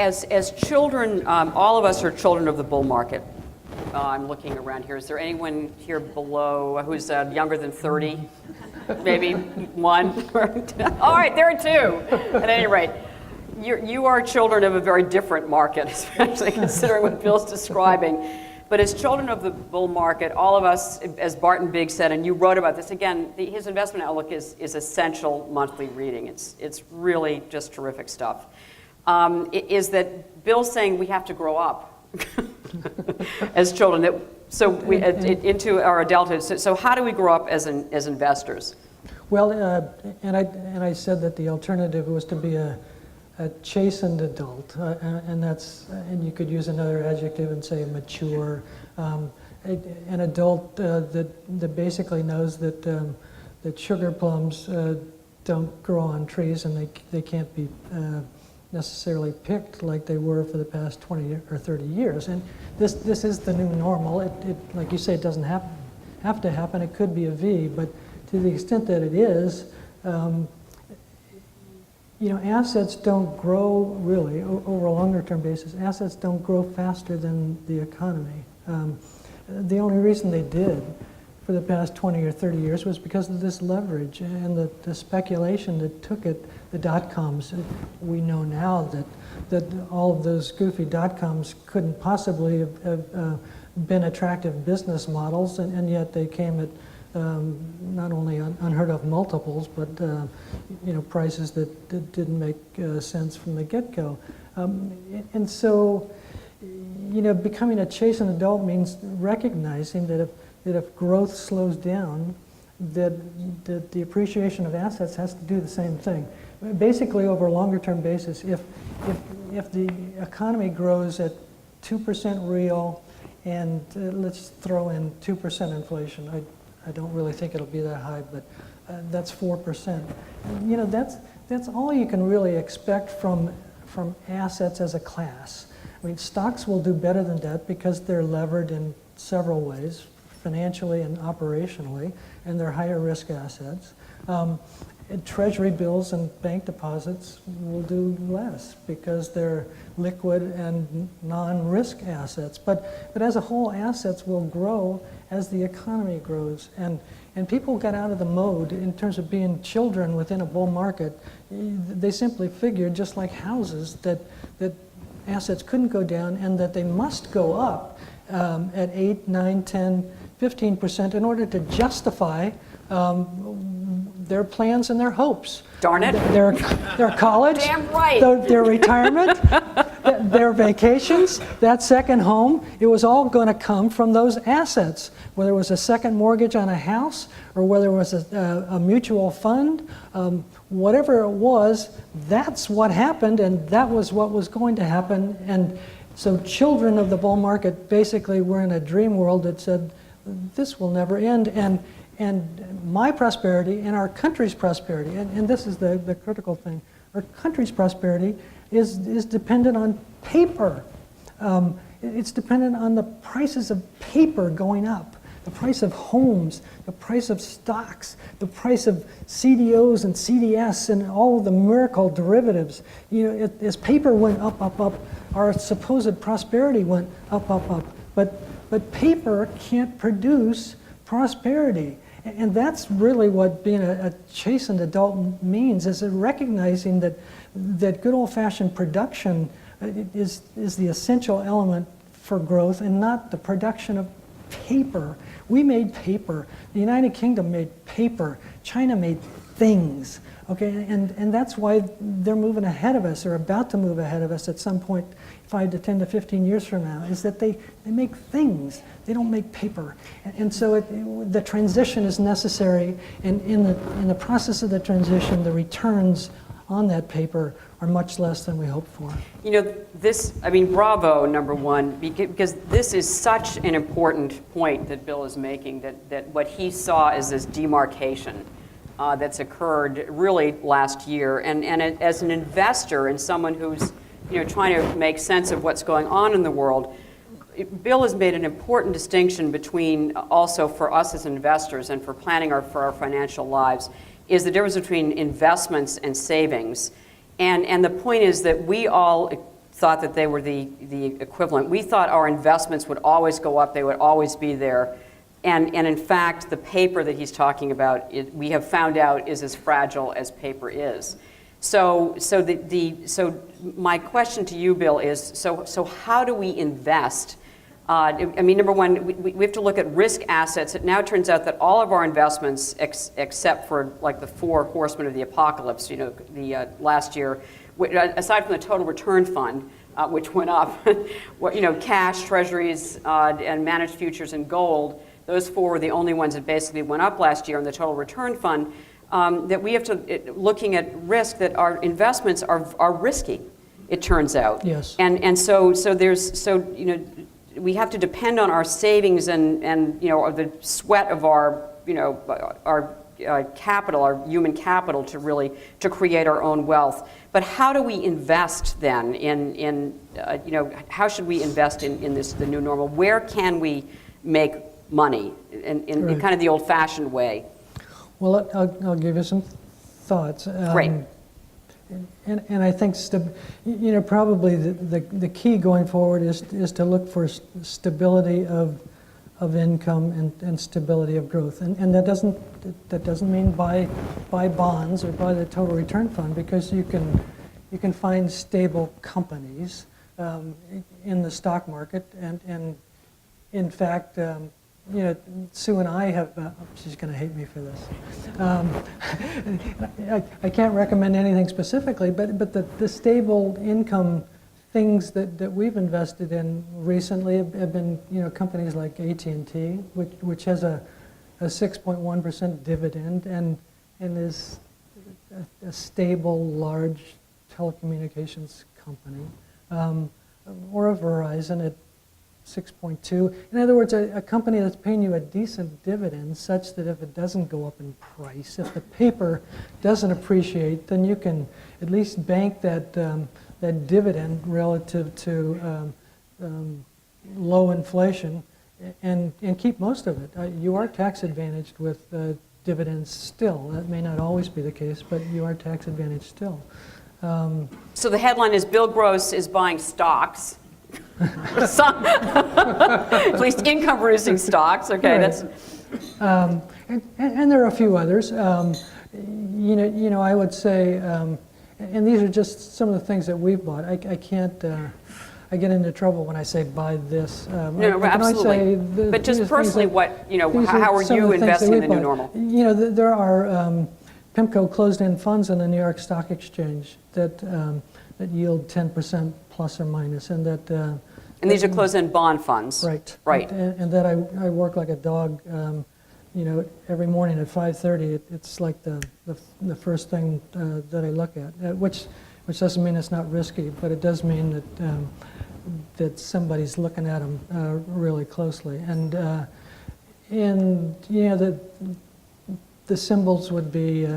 as children, all of us are children of the bull market. I'm looking around here. Is there anyone here below who's younger than 30? Maybe one? All right, there are two. At any rate, you are children of a very different market, especially considering what Bill's describing. But as children of the bull market, all of us, as Barton Biggs said, and you wrote about this, again, his investment outlook is essential monthly reading. It's really just terrific stuff. Is that Bill's saying we have to grow up as children, into our adulthood. So how do we grow up as investors? Well, and I said that the alternative was to be a chastened adult, and you could use another adjective and say mature. An adult that basically knows that sugar plums don't grow on trees and they can't be necessarily picked like they were for the past 20 or 30 years. And this is the new normal. It like you say, it doesn't have to happen. It could be a V, but to the extent that it is, assets don't grow really over a longer term basis. Assets don't grow faster than the economy. The only reason they did for the past 20 or 30 years was because of this leverage and the speculation that took it, the dot-coms. We know now that all of those goofy dot-coms couldn't possibly have been attractive business models, and yet they came at not only unheard of multiples, but prices that didn't make sense from the get-go. And so, becoming a chastened adult means recognizing that if growth slows down, that the appreciation of assets has to do the same thing. Basically, over a longer-term basis, if the economy grows at 2% real, and let's throw in 2% inflation. I don't really think it'll be that high, but that's 4%. That's all you can really expect from assets as a class. I mean, stocks will do better than that because they're levered in several ways, financially and operationally, and they're higher risk assets. Treasury bills and bank deposits will do less because they're liquid and non-risk assets. But as a whole, assets will grow as the economy grows. And people got out of the mode in terms of being children within a bull market. They simply figured, just like houses, that assets couldn't go down and that they must go up at 8, 9, 10, 15% in order to justify their plans and their hopes. Darn it. Their college, damn right. their retirement, their vacations, that second home, it was all going to come from those assets. Whether it was a second mortgage on a house or whether it was a mutual fund, whatever it was, that's what happened, and that was what was going to happen. And so children of the bull market basically were in a dream world that said, this will never end. And my prosperity and our country's prosperity, and this is the critical thing, our country's prosperity is dependent on paper. It's dependent on the prices of paper going up, the price of homes, the price of stocks, the price of CDOs and CDS and all of the miracle derivatives. As paper went up, our supposed prosperity went up. But paper can't produce prosperity. And that's really what being a chastened adult means, is recognizing that good old-fashioned production is the essential element for growth and not the production of paper. We made paper. The United Kingdom made paper. China made things. Okay, and that's why they're moving ahead of us, or about to move ahead of us at some point 5 to 10 to 15 years from now, is that they make things. They don't make paper. And so the transition is necessary, and in the process of the transition, the returns on that paper are much less than we hoped for. Bravo, number one, because this is such an important point that Bill is making, that what he saw is this demarcation that's occurred really last year. And as an investor and someone who's trying to make sense of what's going on in the world, Bill has made an important distinction between, also for us as investors and for planning for our financial lives, is the difference between investments and savings. And the point is that we all thought that they were the equivalent. We thought our investments would always go up, they would always be there. And in fact, the paper that he's talking about, we have found out is as fragile as paper is. So my question to you, Bill, is so how do we invest? I mean, number one, we have to look at risk assets. It now turns out that all of our investments, except for like the 4 horsemen of the apocalypse, the last year, aside from the total return fund, which went up, cash, treasuries, and managed futures and gold, those 4 were the only ones that basically went up last year in the total return fund. That we have to, looking at risk, that our investments are risky, it turns out. Yes. And so we have to depend on our savings and the sweat of our capital, our human capital, to create our own wealth. But how do we invest then in how should we invest in the new normal? Where can we make money in kind of the old-fashioned way? Well, I'll give you some thoughts. Great. And I think probably the key going forward is to look for stability of income and stability of growth, and that doesn't mean buy bonds or buy the total return fund, because you can find stable companies in the stock market, and in fact. Sue and I have, she's going to hate me for this. I can't recommend anything specifically, but the stable income things that we've invested in recently have been, companies like AT&T, which has a 6.1% dividend and is a stable, large telecommunications company, or a Verizon at 6.2. In other words, a company that's paying you a decent dividend, such that if it doesn't go up in price, if the paper doesn't appreciate, then you can at least bank that dividend relative to low inflation, and keep most of it. You are tax advantaged with dividends still. That may not always be the case, but you are tax advantaged still. So the headline is Bill Gross is buying stocks. Some, at least income-producing stocks. Okay, right. That's. And there are a few others. I would say, and these are just some of the things that we've bought. I can't. I get into trouble when I say buy this. No, absolutely. But just personally, how are you investing in the new normal? There are PIMCO closed-end funds in the New York Stock Exchange that yield 10% plus or minus, and that. And these are closed-end bond funds. Right. Right. And that I work like a dog. Every morning at 5:30. It's like the first thing that I look at, which doesn't mean it's not risky, but it does mean that somebody's looking at them really closely. And the symbols would be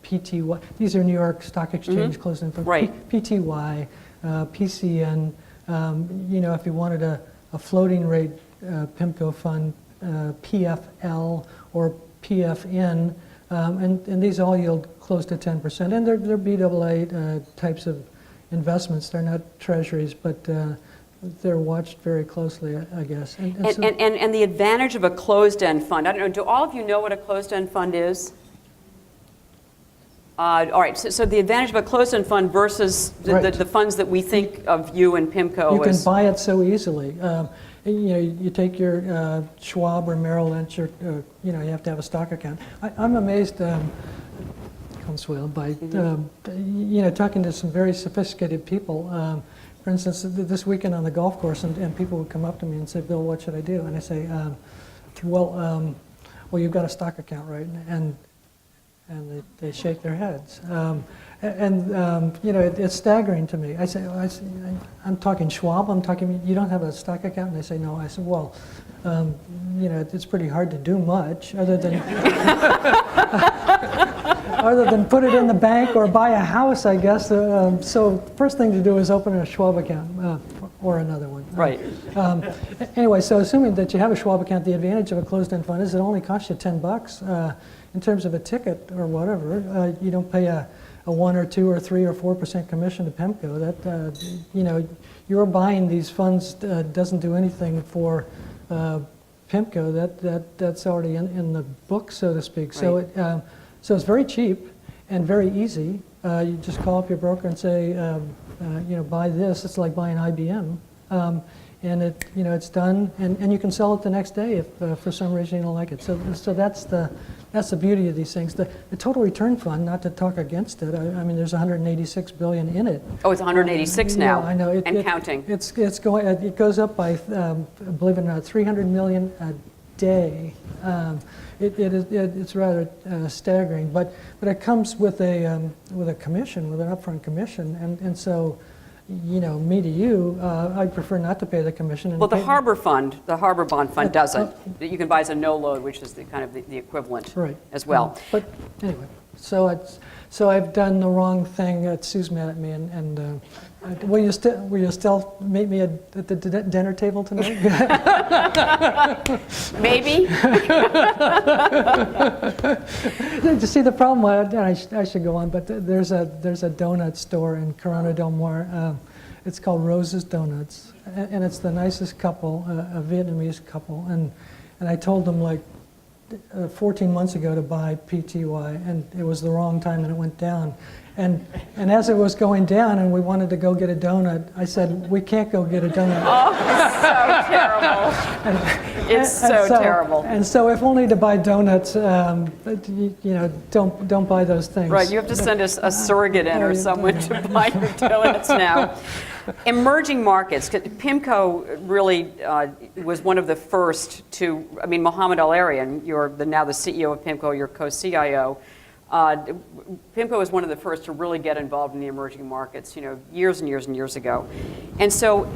PTY. These are New York Stock Exchange closed-end funds. Right. PTY, PCN. If you wanted a floating rate PIMCO fund, PFL or PFN, and these all yield close to 10%. And they're BAA types of investments. They're not treasuries, but they're watched very closely, I guess. And the advantage of a closed-end fund, I don't know, do all of you know what a closed-end fund is? All right, so the advantage of a closed-end fund versus the funds that we think of you and PIMCO you can buy it so easily. You take your Schwab or Merrill Lynch, or you have to have a stock account. I'm amazed, Consuelo, by talking to some very sophisticated people. For instance, this weekend on the golf course, and people would come up to me and say, "Bill, what should I do?" And I say, "Well, you've got a stock account, right?" And they shake their heads. It's staggering to me. I say, I'm talking Schwab, you don't have a stock account? And they say, no. I said, well, it's pretty hard to do much other than put it in the bank or buy a house, I guess. So first thing to do is open a Schwab account or another one. Right. Anyway, so assuming that you have a Schwab account, the advantage of a closed-end fund is it only costs you $10. In terms of a ticket or whatever, you don't pay a a 1 or 2 or 3 or 4% commission to PIMCO. That you're buying these funds doesn't do anything for PIMCO. That's already in the book, so to speak. Right. So it's very cheap and very easy. You just call up your broker and say, buy this. It's like buying IBM. And it's done, and you can sell it the next day if for some reason you don't like it. So that's the beauty of these things. The total return fund, not to talk against it. I mean, there's 186 billion in it. Oh, it's 186 now. Yeah, I know. Counting. It goes up by, believe it or not, 300 million a day. It's rather staggering, but it comes with a commission, with an upfront commission, and so. Me to you, I'd prefer not to pay the commission. Well, the harbor bond fund doesn't. You can buy as a no load, which is the equivalent right. as well. But anyway, so I've done the wrong thing. Sue's mad at me, and will you still meet me at the dinner table tonight? Maybe. You see the problem? I should go on, but there's a donut store in Corona Del Mar. It's called Rose's Donuts, and it's the nicest couple, a Vietnamese couple, and I told them like 14 months ago to buy PTY, and it was the wrong time, and it went down. And as it was going down and we wanted to go get a donut, I said, we can't go get a donut. Oh, it's so terrible. Terrible. And so if only to buy donuts, don't buy those things. Right, you have to send us a surrogate in or someone to buy your donuts now. Emerging markets, PIMCO really was one of the first to, Mohammed Al-Arian, you're now the CEO of PIMCO, you're co-CIO. PIMCO was one of the first to really get involved in the emerging markets, years and years and years ago. And so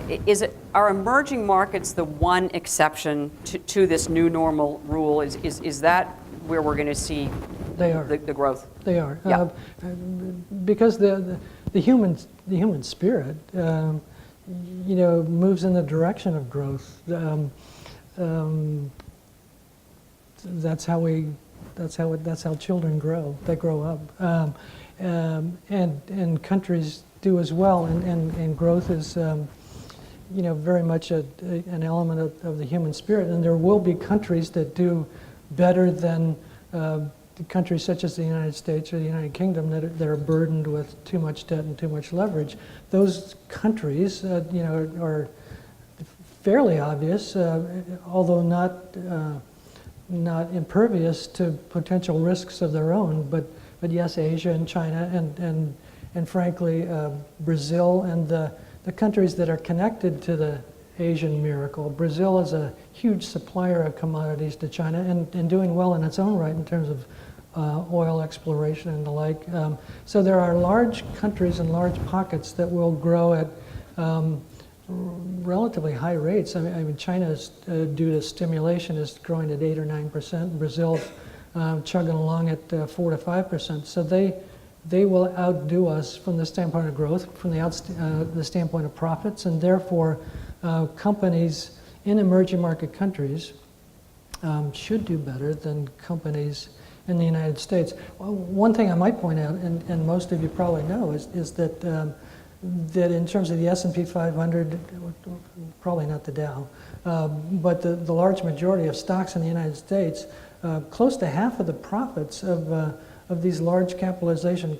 are emerging markets the one exception to this new normal rule? Is that where we're going to see they are. The growth? They are. Yeah. Because the human spirit, moves in the direction of growth. That's how children grow. They grow up, and countries do as well. And growth is, very much an element of the human spirit. And there will be countries that do better than countries such as the United States or the United Kingdom that are burdened with too much debt and too much leverage. Those countries, are fairly obvious, although not impervious to potential risks of their own. But yes, Asia and China and frankly Brazil and the countries that are connected to the Asian miracle. Brazil is a huge supplier of commodities to China and doing well in its own right in terms of oil exploration and the like. So there are large countries and large pockets that will grow at relatively high rates. China, due to stimulation, is growing at 8 or 9%. Brazil chugging along at 4 to 5%. So they will outdo us from the standpoint of growth, from the standpoint of profits, and therefore companies in emerging market countries should do better than companies in the United States. Well, one thing I might point out, and most of you probably know, is that that in terms of the S&P 500, probably not the Dow, but the large majority of stocks in the United States, close to half of the profits of these large capitalization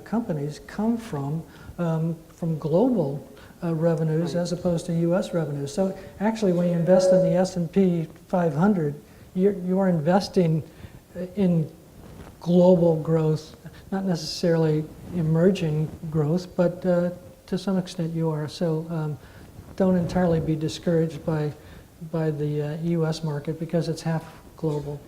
companies come from global revenues as opposed to U.S. revenues. So actually, when you invest in the S&P 500, you're investing in global growth, not necessarily emerging growth, but to some extent you are. So don't entirely be discouraged by the U.S. market because it's half global.